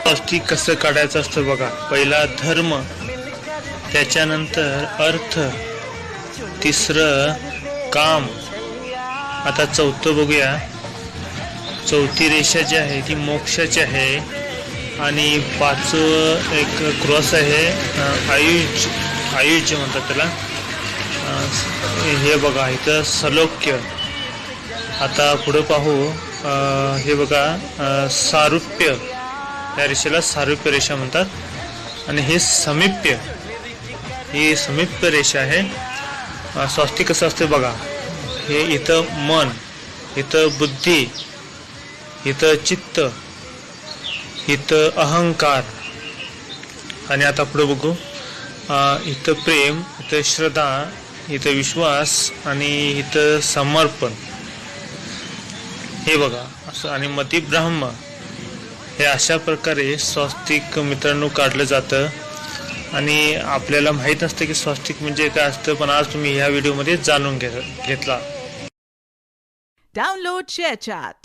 स्वास्तिक कसं काढायचं असतं बघा. पहिला धर्म, त्याच्यानंतर अर्थ, तिसरं काम. आता चौथं बघूया. चौथी रेषा जी आहे ती मोक्षाची आहे आणि पाचवं एक क्रॉस आहे, आयुष्य म्हणतात त्याला. हे बघा इथं सलोक्य. आता पुढं पाहू. हे बघा सारुप्य, या रेषेला सारुप्य रेषा म्हणतात. आणि हे समीप्य, ही समीप्य रेषा आहे. स्वास्तिक कसं असते बघा. हे इथं मन, इथं बुद्धी, इथं चित्त, इथं अहंकार. आणि आता पुढे बघू. इथं प्रेम, इथं श्रद्धा, इथं विश्वास आणि इथं समर्पण. हे बघा असं. आणि मती ब्रह्म. हे अशा प्रकारे स्वास्तिक मित्रांनो काढलं जातं. आणि आपल्याला माहीत नसतं की स्वास्तिक म्हणजे काय असतं, पण आज तुम्ही ह्या व्हिडिओमध्ये जाणून घेतला. Download ShareChat.